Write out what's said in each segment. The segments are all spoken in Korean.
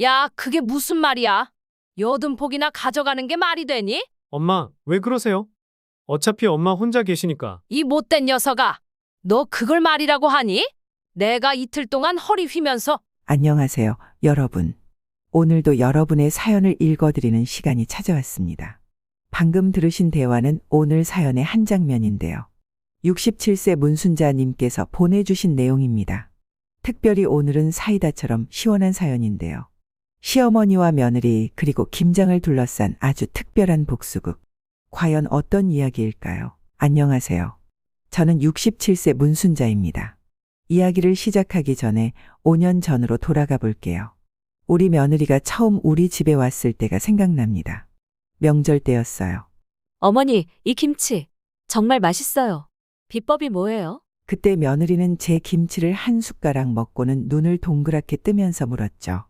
야, 그게 무슨 말이야? 여든폭이나 가져가는 게 말이 되니? 엄마, 왜 그러세요? 어차피 엄마 혼자 계시니까. 이 못된 녀석아. 너 그걸 말이라고 하니? 내가 이틀 동안 허리 휘면서 안녕하세요, 여러분. 오늘도 여러분의 사연을 읽어드리는 시간이 찾아왔습니다. 방금 들으신 대화는 오늘 사연의 한 장면인데요. 67세 문순자님께서 보내주신 내용입니다. 특별히 오늘은 사이다처럼 시원한 사연인데요. 시어머니와 며느리 그리고 김장을 둘러싼 아주 특별한 복수극. 과연 어떤 이야기일까요? 안녕하세요. 저는 67세 문순자입니다. 이야기를 시작하기 전에 5년 전으로 돌아가 볼게요. 우리 며느리가 처음 우리 집에 왔을 때가 생각납니다. 명절 때였어요. 어머니, 이 김치 정말 맛있어요. 비법이 뭐예요? 그때 며느리는 제 김치를 한 숟가락 먹고는 눈을 동그랗게 뜨면서 물었죠.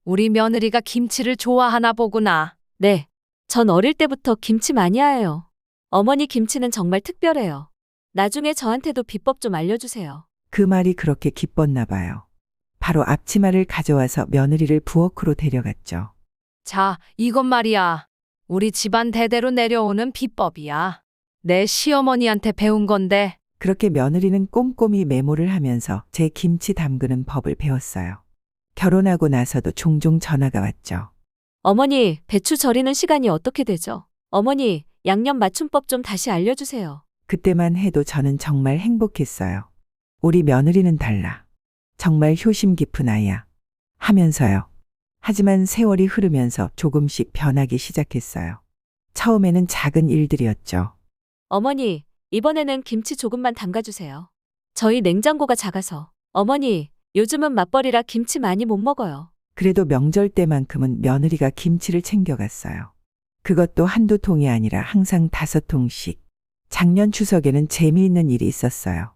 우리 며느리가 김치를 좋아하나 보구나. 네, 전 어릴 때부터 김치 마니아예요. 어머니 김치는 정말 특별해요. 나중에 저한테도 비법 좀 알려주세요. 그 말이 그렇게 기뻤나 봐요. 바로 앞치마를 가져와서 며느리를 부엌으로 데려갔죠. 자, 이것 말이야. 우리 집안 대대로 내려오는 비법이야. 내 시어머니한테 배운 건데. 그렇게 며느리는 꼼꼼히 메모를 하면서 제 김치 담그는 법을 배웠어요. 결혼하고 나서도 종종 전화가 왔죠. 어머니, 배추 절이는 시간이 어떻게 되죠? 어머니, 양념 맞춤법 좀 다시 알려주세요. 그때만 해도 저는 정말 행복했어요. 우리 며느리는 달라. 정말 효심 깊은 아이야. 하면서요. 하지만 세월이 흐르면서 조금씩 변하기 시작했어요. 처음에는 작은 일들이었죠. 어머니, 이번에는 김치 조금만 담가주세요. 저희 냉장고가 작아서. 어머니, 요즘은 맞벌이라 김치 많이 못 먹어요. 그래도 명절 때만큼은 며느리가 김치를 챙겨갔어요. 그것도 한두 통이 아니라 항상 5통씩. 작년 추석에는 재미있는 일이 있었어요.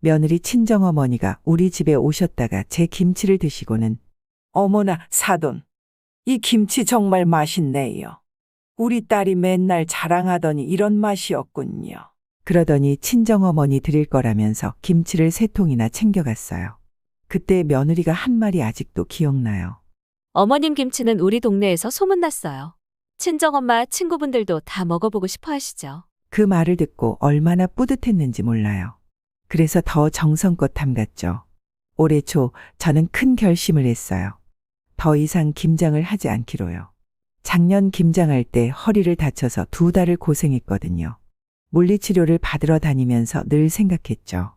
며느리 친정어머니가 우리 집에 오셨다가 제 김치를 드시고는 어머나 사돈, 이 김치 정말 맛있네요. 우리 딸이 맨날 자랑하더니 이런 맛이었군요. 그러더니 친정어머니 드릴 거라면서 김치를 3통이나 챙겨갔어요. 그때 며느리가 한 말이 아직도 기억나요. 어머님 김치는 우리 동네에서 소문났어요. 친정엄마, 친구분들도 다 먹어보고 싶어 하시죠. 그 말을 듣고 얼마나 뿌듯했는지 몰라요. 그래서 더 정성껏 담갔죠. 올해 초 저는 큰 결심을 했어요. 더 이상 김장을 하지 않기로요. 작년 김장할 때 허리를 다쳐서 2달을 고생했거든요. 물리치료를 받으러 다니면서 늘 생각했죠.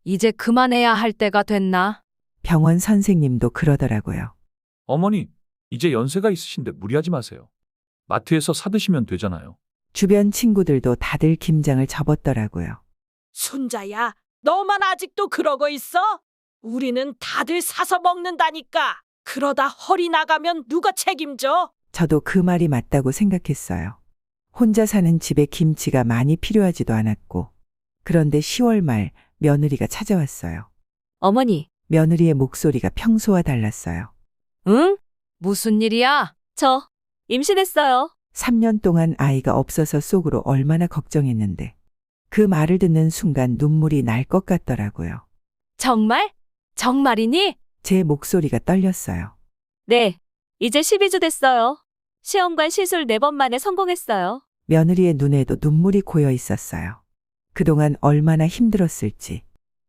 이제 그만해야 할 때가 됐나? 병원 선생님도 그러더라고요. 어머니, 이제 연세가 있으신데 무리하지 마세요. 마트에서 사드시면 되잖아요. 주변 친구들도 다들 김장을 접었더라고요. 순자야, 너만 아직도 그러고 있어? 우리는 다들 사서 먹는다니까. 그러다 허리 나가면 누가 책임져? 저도 그 말이 맞다고 생각했어요. 혼자 사는 집에 김치가 많이 필요하지도 않았고. 그런데 10월 말 며느리가 찾아왔어요. 어머니, 며느리의 목소리가 평소와 달랐어요. 응? 무슨 일이야? 저 임신했어요. 3년 동안 아이가 없어서 속으로 얼마나 걱정했는데. 그 말을 듣는 순간 눈물이 날 것 같더라고요. 정말? 정말이니? 제 목소리가 떨렸어요. 네, 이제 12주 됐어요. 시험관 시술 4번 만에 성공했어요. 며느리의 눈에도 눈물이 고여 있었어요. 그동안 얼마나 힘들었을지.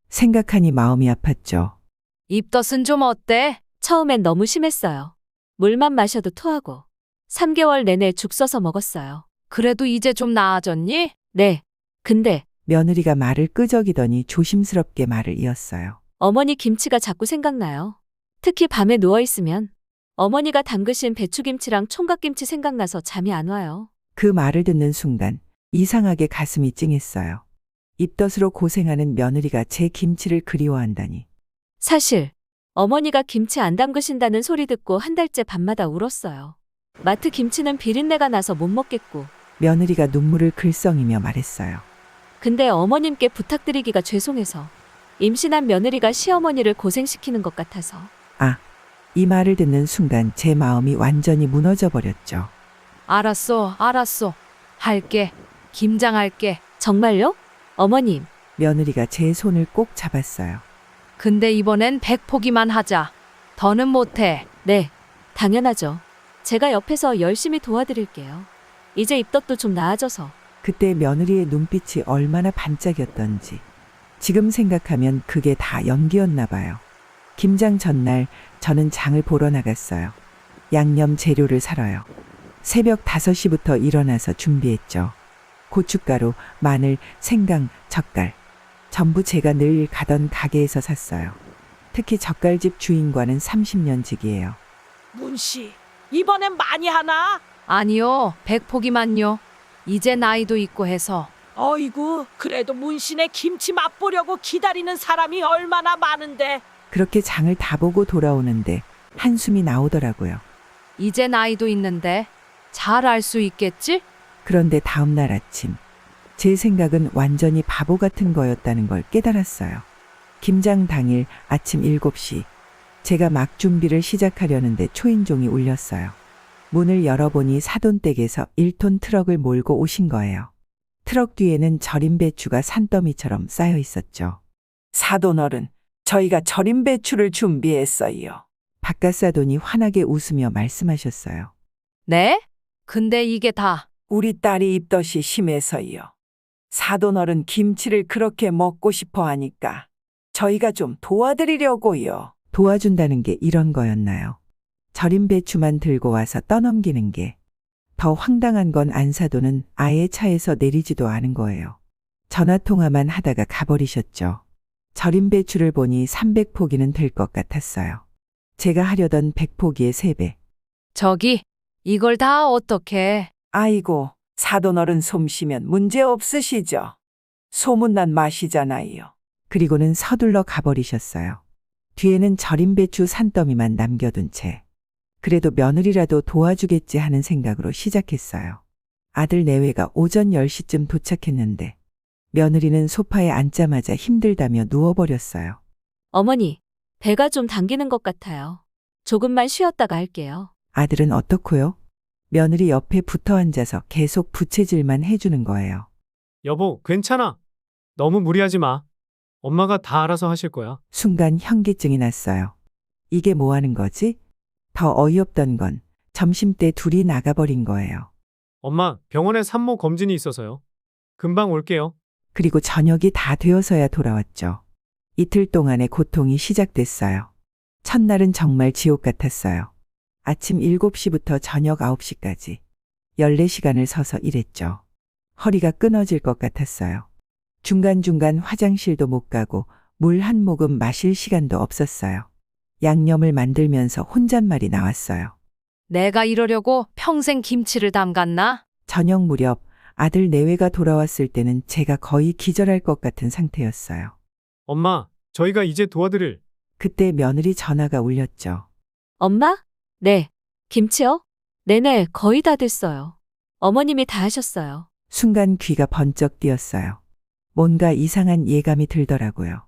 생각하니 마음이 아팠죠. 입덧은 좀 어때? 처음엔 너무 심했어요. 물만 마셔도 토하고. 3개월 내내 죽 써서 먹었어요. 그래도 이제 좀 나아졌니? 네, 근데 며느리가 말을 끄적이더니 조심스럽게 말을 이었어요. 어머니 김치가 자꾸 생각나요. 특히 밤에 누워있으면 어머니가 담그신 배추김치랑 총각김치 생각나서 잠이 안 와요. 그 말을 듣는 순간 이상하게 가슴이 찡했어요. 입덧으로 고생하는 며느리가 제 김치를 그리워한다니. 사실 어머니가 김치 안 담그신다는 소리 듣고 한 달째 밤마다 울었어요. 마트 김치는 비린내가 나서 못 먹겠고. 며느리가 눈물을 글썽이며 말했어요. 근데 어머님께 부탁드리기가 죄송해서. 임신한 며느리가 시어머니를 고생시키는 것 같아서. 이 말을 듣는 순간 제 마음이 완전히 무너져 버렸죠. 알았어. 할게. 김장할게. 정말요? 어머님, 며느리가 제 손을 꼭 잡았어요. 근데 이번엔 100포기만 하자. 더는 못해. 네, 당연하죠. 제가 옆에서 열심히 도와드릴게요. 이제 입덧도 좀 나아져서. 그때 며느리의 눈빛이 얼마나 반짝였던지. 지금 생각하면 그게 다 연기였나 봐요. 김장 전날 저는 장을 보러 나갔어요. 양념 재료를 사러요. 새벽 5시부터 일어나서 준비했죠. 고춧가루, 마늘, 생강, 젓갈. 전부 제가 늘 가던 가게에서 샀어요. 특히 젓갈집 주인과는 30년 지기예요. 문씨, 이번엔 많이 하나? 아니요, 100포기만요. 이제 나이도 있고 해서. 어이구, 그래도 문신의 김치 맛보려고 기다리는 사람이 얼마나 많은데. 그렇게 장을 다 보고 돌아오는데 한숨이 나오더라고요. 이제 나이도 있는데 잘 알 수 있겠지? 그런데 다음 날 아침 제 생각은 완전히 바보 같은 거였다는 걸 깨달았어요. 김장 당일 아침 7시 제가 막 준비를 시작하려는데 초인종이 울렸어요. 문을 열어보니 사돈댁에서 1톤 트럭을 몰고 오신 거예요. 트럭 뒤에는 절임 배추가 산더미처럼 쌓여 있었죠. 사돈어른, 저희가 절임 배추를 준비했어요. 바깥사돈이 환하게 웃으며 말씀하셨어요. 네? 근데 이게 다 우리 딸이 입덧이 심해서요. 사돈어른 김치를 그렇게 먹고 싶어 하니까 저희가 좀 도와드리려고요. 도와준다는 게 이런 거였나요? 절임 배추만 들고 와서 떠넘기는 게. 더 황당한 건 안사돈은 아예 차에서 내리지도 않은 거예요. 전화통화만 하다가 가버리셨죠. 절임 배추를 보니 300포기는 될 것 같았어요. 제가 하려던 100포기의 3배. 저기 이걸 다 어떻게? 아이고, 사돈어른 솜씨면 문제 없으시죠? 소문난 맛이잖아요. 그리고는 서둘러 가버리셨어요. 뒤에는 절임 배추 산더미만 남겨둔 채. 그래도 며느리라도 도와주겠지 하는 생각으로 시작했어요. 아들 내외가 오전 10시쯤 도착했는데 며느리는 소파에 앉자마자 힘들다며 누워버렸어요. 어머니, 배가 좀 당기는 것 같아요. 조금만 쉬었다가 할게요. 아들은 어떻고요? 며느리 옆에 붙어 앉아서 계속 부채질만 해주는 거예요. 여보, 괜찮아. 너무 무리하지 마. 엄마가 다 알아서 하실 거야. 순간 현기증이 났어요. 이게 뭐 하는 거지? 더 어이없던 건 점심때 둘이 나가버린 거예요. 엄마, 병원에 산모 검진이 있어서요. 금방 올게요. 그리고 저녁이 다 되어서야 돌아왔죠. 이틀 동안의 고통이 시작됐어요. 첫날은 정말 지옥 같았어요. 아침 7시부터 저녁 9시까지 14시간을 서서 일했죠. 허리가 끊어질 것 같았어요. 중간중간 화장실도 못 가고 물 한 모금 마실 시간도 없었어요. 양념을 만들면서 혼잣말이 나왔어요. 내가 이러려고 평생 김치를 담갔나? 저녁 무렵 아들 내외가 돌아왔을 때는 제가 거의 기절할 것 같은 상태였어요. 엄마, 저희가 이제 도와드릴. 그때 며느리 전화가 울렸죠. 엄마? 네. 김치요? 네네, 거의 다 됐어요. 어머님이 다 하셨어요. 순간 귀가 번쩍 뛰었어요. 뭔가 이상한 예감이 들더라고요.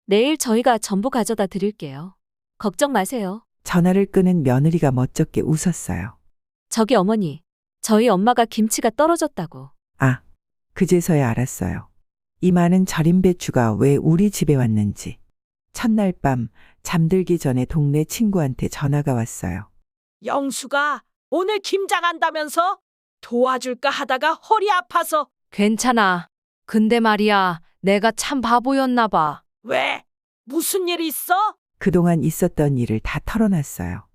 내일 저희가 전부 가져다 드릴게요. 걱정 마세요. 전화를 끄는 며느리가 멋쩍게 웃었어요. 저기 어머니, 저희 엄마가 김치가 떨어졌다고. 아, 그제서야 알았어요. 이 많은 절임 배추가 왜 우리 집에 왔는지. 첫날 밤 잠들기 전에 동네 친구한테 전화가 왔어요. 영수가 오늘 김장한다면서? 도와줄까 하다가 허리 아파서. 괜찮아. 근데 말이야, 내가 참 바보였나 봐. 왜? 무슨 일 있어? 그동안 있었던 일을 다 털어놨어요.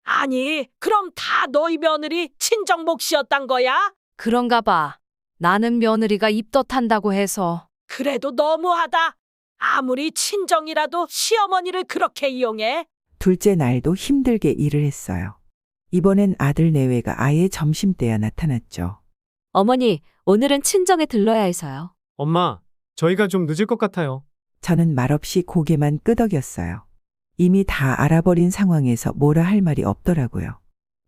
아니, 그럼 다 너희 며느리 친정목 씨였단 거야? 그런가 봐. 나는 며느리가 입덧한다고 해서. 그래도 너무하다. 아무리 친정이라도 시어머니를 그렇게 이용해? 둘째 날도 힘들게 일을 했어요. 이번엔 아들 내외가 아예 점심때야 나타났죠. 어머니, 오늘은 친정에 들러야 해서요. 엄마, 저희가 좀 늦을 것 같아요. 저는 말없이 고개만 끄덕였어요. 이미 다 알아버린 상황에서 뭐라 할 말이 없더라고요.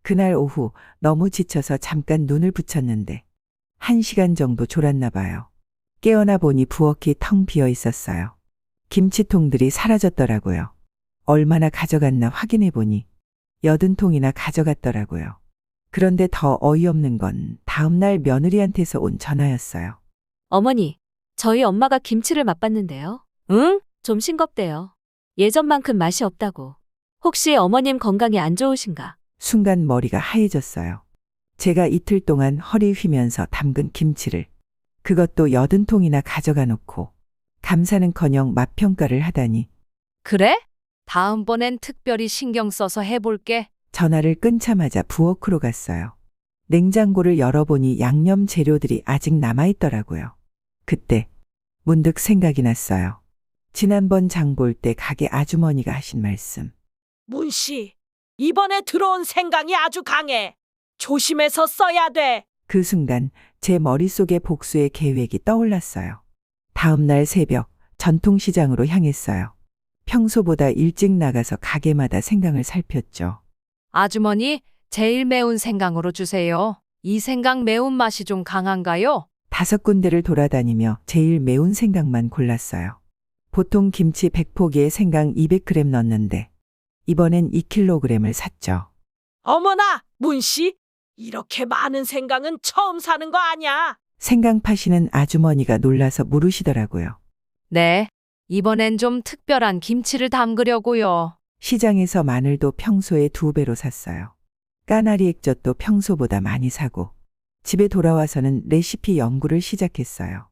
그날 오후 너무 지쳐서 잠깐 눈을 붙였는데 1시간 정도 졸았나 봐요. 깨어나 보니 부엌이 텅 비어 있었어요. 김치통들이 사라졌더라고요. 얼마나 가져갔나 확인해 보니 80통이나 가져갔더라고요. 그런데 더 어이없는 건 다음날 며느리한테서 온 전화였어요. 어머니, 저희 엄마가 김치를 맛봤는데요. 응? 좀 싱겁대요. 예전만큼 맛이 없다고. 혹시 어머님 건강이 안 좋으신가? 순간 머리가 하얘졌어요. 제가 이틀 동안 허리 휘면서 담근 김치를 그것도 80통이나 가져가 놓고 감사는커녕 맛평가를 하다니 그래? 다음번엔 특별히 신경 써서 해볼게. 전화를 끊자마자 부엌으로 갔어요. 냉장고를 열어보니 양념 재료들이 아직 남아있더라고요. 그때 문득 생각이 났어요. 지난번 장 볼 때 가게 아주머니가 하신 말씀. 문씨, 이번에 들어온 생강이 아주 강해. 조심해서 써야 돼. 그 순간 제 머릿속에 복수의 계획이 떠올랐어요. 다음 날 새벽 전통시장으로 향했어요. 평소보다 일찍 나가서 가게마다 생강을 살폈죠. 아주머니, 제일 매운 생강으로 주세요. 이 생강 매운맛이 좀 강한가요? 5군데를 돌아다니며 제일 매운 생강만 골랐어요. 보통 김치 100포기에 생강 200g 넣었는데 이번엔 2kg을 샀죠. 어머나, 문씨, 이렇게 많은 생강은 처음 사는 거 아냐? 생강 파시는 아주머니가 놀라서 물으시더라고요. 네. 이번엔 좀 특별한 김치를 담그려고요. 시장에서 마늘도 평소의 2배로 샀어요. 까나리 액젓도 평소보다 많이 사고 집에 돌아와서는 레시피 연구를 시작했어요.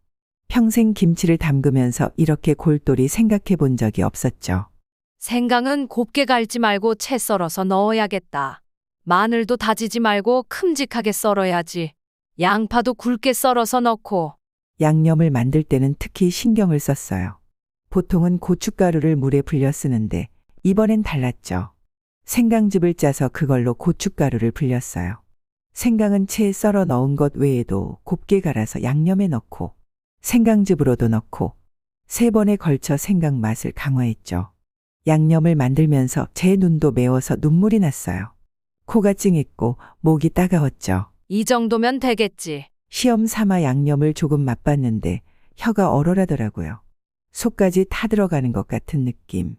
평생 김치를 담그면서 이렇게 골똘히 생각해 본 적이 없었죠. 생강은 곱게 갈지 말고 채 썰어서 넣어야겠다. 마늘도 다지지 말고 큼직하게 썰어야지. 양파도 굵게 썰어서 넣고. 양념을 만들 때는 특히 신경을 썼어요. 보통은 고춧가루를 물에 불려 쓰는데 이번엔 달랐죠. 생강즙을 짜서 그걸로 고춧가루를 불렸어요. 생강은 채 썰어 넣은 것 외에도 곱게 갈아서 양념에 넣고 생강즙으로도 넣고 3번에 걸쳐 생강 맛을 강화했죠. 양념을 만들면서 제 눈도 매워서 눈물이 났어요. 코가 찡했고 목이 따가웠죠. 이 정도면 되겠지. 시험 삼아 양념을 조금 맛봤는데 혀가 얼얼하더라고요. 속까지 타들어가는 것 같은 느낌.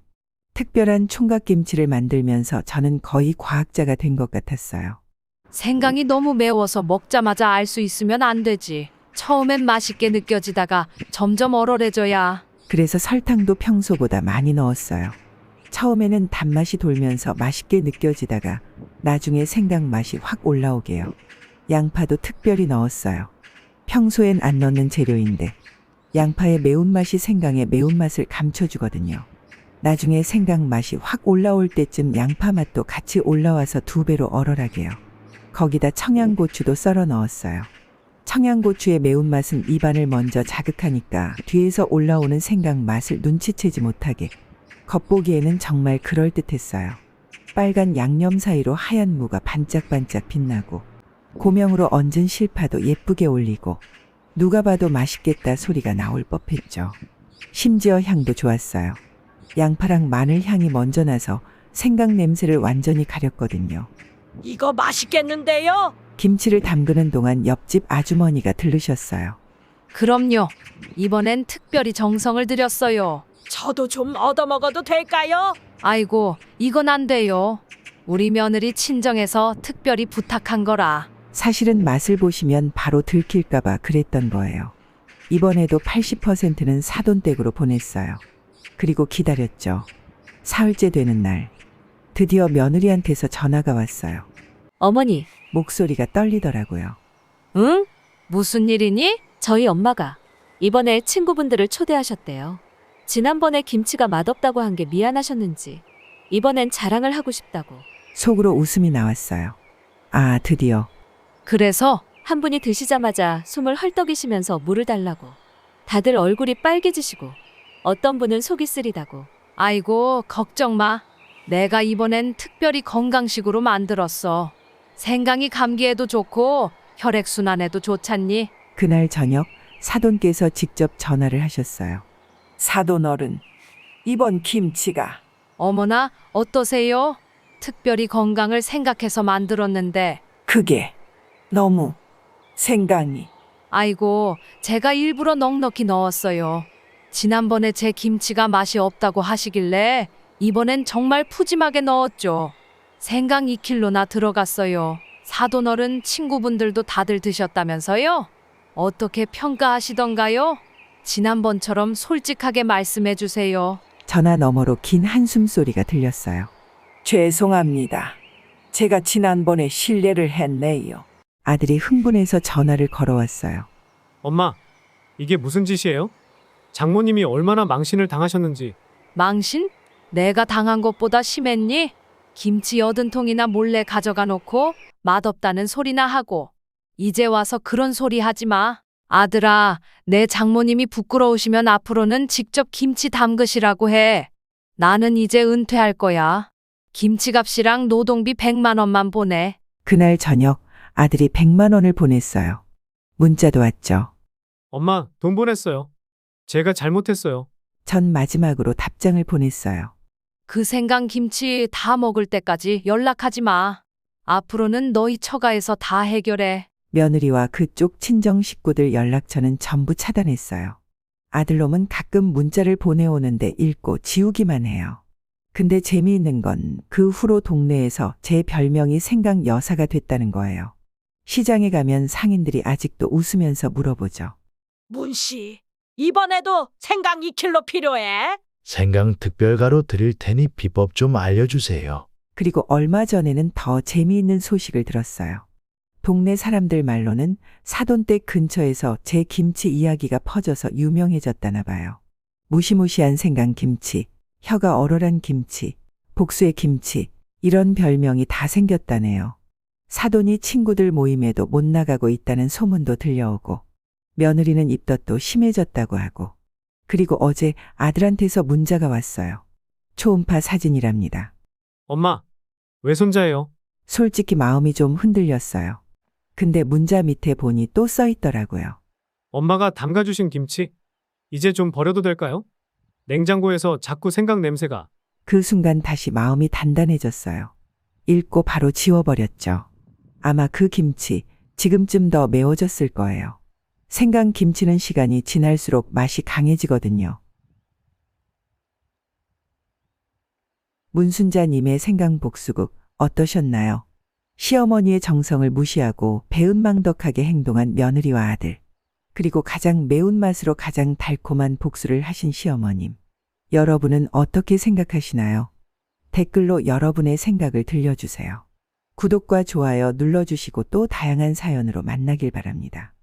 특별한 총각김치를 만들면서 저는 거의 과학자가 된 것 같았어요. 생강이 너무 매워서 먹자마자 알 수 있으면 안 되지. 처음엔 맛있게 느껴지다가 점점 얼얼해져야. 그래서 설탕도 평소보다 많이 넣었어요. 처음에는 단맛이 돌면서 맛있게 느껴지다가 나중에 생강 맛이 확 올라오게요. 양파도 특별히 넣었어요. 평소엔 안 넣는 재료인데 양파의 매운맛이 생강의 매운맛을 감춰주거든요. 나중에 생강 맛이 확 올라올 때쯤 양파 맛도 같이 올라와서 2배로 얼얼하게요. 거기다 청양고추도 썰어 넣었어요. 청양고추의 매운맛은 입안을 먼저 자극하니까 뒤에서 올라오는 생강 맛을 눈치채지 못하게. 겉보기에는 정말 그럴듯했어요. 빨간 양념 사이로 하얀 무가 반짝반짝 빛나고 고명으로 얹은 실파도 예쁘게 올리고 누가 봐도 맛있겠다 소리가 나올 법했죠. 심지어 향도 좋았어요. 양파랑 마늘 향이 먼저 나서 생강 냄새를 완전히 가렸거든요. 이거 맛있겠는데요? 김치를 담그는 동안 옆집 아주머니가 들르셨어요. 그럼요. 이번엔 특별히 정성을 들였어요. 저도 좀 얻어먹어도 될까요? 아이고, 이건 안 돼요. 우리 며느리 친정에서 특별히 부탁한 거라. 사실은 맛을 보시면 바로 들킬까봐 그랬던 거예요. 이번에도 80%는 사돈댁으로 보냈어요. 그리고 기다렸죠. 사흘째 되는 날, 드디어 며느리한테서 전화가 왔어요. 어머니, 목소리가 떨리더라고요. 응? 무슨 일이니? 저희 엄마가 이번에 친구분들을 초대하셨대요. 지난번에 김치가 맛없다고 한 게 미안하셨는지 이번엔 자랑을 하고 싶다고. 속으로 웃음이 나왔어요. 아, 드디어. 그래서 한 분이 드시자마자 숨을 헐떡이시면서 물을 달라고. 다들 얼굴이 빨개지시고 어떤 분은 속이 쓰리다고. 아이고, 걱정 마. 내가 이번엔 특별히 건강식으로 만들었어. 생강이 감기에도 좋고 혈액순환에도 좋잖니? 그날 저녁 사돈께서 직접 전화를 하셨어요. 사돈 어른, 이번 김치가. 어머나, 어떠세요? 특별히 건강을 생각해서 만들었는데. 그게 너무 생강이. 아이고, 제가 일부러 넉넉히 넣었어요. 지난번에 제 김치가 맛이 없다고 하시길래 이번엔 정말 푸짐하게 넣었죠. 생강 2kg나 들어갔어요. 사돈어른 친구분들도 다들 드셨다면서요? 어떻게 평가하시던가요? 지난번처럼 솔직하게 말씀해 주세요. 전화 너머로 긴 한숨 소리가 들렸어요. 죄송합니다. 제가 지난번에 실례를 했네요. 아들이 흥분해서 전화를 걸어왔어요. 엄마, 이게 무슨 짓이에요? 장모님이 얼마나 망신을 당하셨는지. 망신? 내가 당한 것보다 심했니? 김치 80통이나 몰래 가져가 놓고 맛없다는 소리나 하고. 이제 와서 그런 소리 하지 마. 아들아, 내 장모님이 부끄러우시면 앞으로는 직접 김치 담그시라고 해. 나는 이제 은퇴할 거야. 김치값이랑 노동비 100만 원만 보내. 그날 저녁 아들이 100만 원을 보냈어요. 문자도 왔죠. 엄마, 돈 보냈어요. 제가 잘못했어요. 전 마지막으로 답장을 보냈어요. 그 생강 김치 다 먹을 때까지 연락하지 마. 앞으로는 너희 처가에서 다 해결해. 며느리와 그쪽 친정 식구들 연락처는 전부 차단했어요. 아들놈은 가끔 문자를 보내오는데 읽고 지우기만 해요. 근데 재미있는 건 그 후로 동네에서 제 별명이 생강 여사가 됐다는 거예요. 시장에 가면 상인들이 아직도 웃으면서 물어보죠. 문씨, 이번에도 생강 2kg 필요해? 생강 특별가로 드릴 테니 비법 좀 알려주세요. 그리고 얼마 전에는 더 재미있는 소식을 들었어요. 동네 사람들 말로는 사돈댁 근처에서 제 김치 이야기가 퍼져서 유명해졌다나 봐요. 무시무시한 생강 김치, 혀가 얼얼한 김치, 복수의 김치, 이런 별명이 다 생겼다네요. 사돈이 친구들 모임에도 못 나가고 있다는 소문도 들려오고, 며느리는 입덧도 심해졌다고 하고, 그리고 어제 아들한테서 문자가 왔어요. 초음파 사진이랍니다. 엄마, 외손자예요. 솔직히 마음이 좀 흔들렸어요. 근데 문자 밑에 보니 또 써 있더라고요. 엄마가 담가주신 김치, 이제 좀 버려도 될까요? 냉장고에서 자꾸 생강 냄새가. 그 순간 다시 마음이 단단해졌어요. 읽고 바로 지워버렸죠. 아마 그 김치 지금쯤 더 매워졌을 거예요. 생강 김치는 시간이 지날수록 맛이 강해지거든요. 문순자님의 생강 복수국 어떠셨나요? 시어머니의 정성을 무시하고 배은망덕하게 행동한 며느리와 아들, 그리고 가장 매운맛으로 가장 달콤한 복수를 하신 시어머님. 여러분은 어떻게 생각하시나요? 댓글로 여러분의 생각을 들려주세요. 구독과 좋아요 눌러주시고 또 다양한 사연으로 만나길 바랍니다.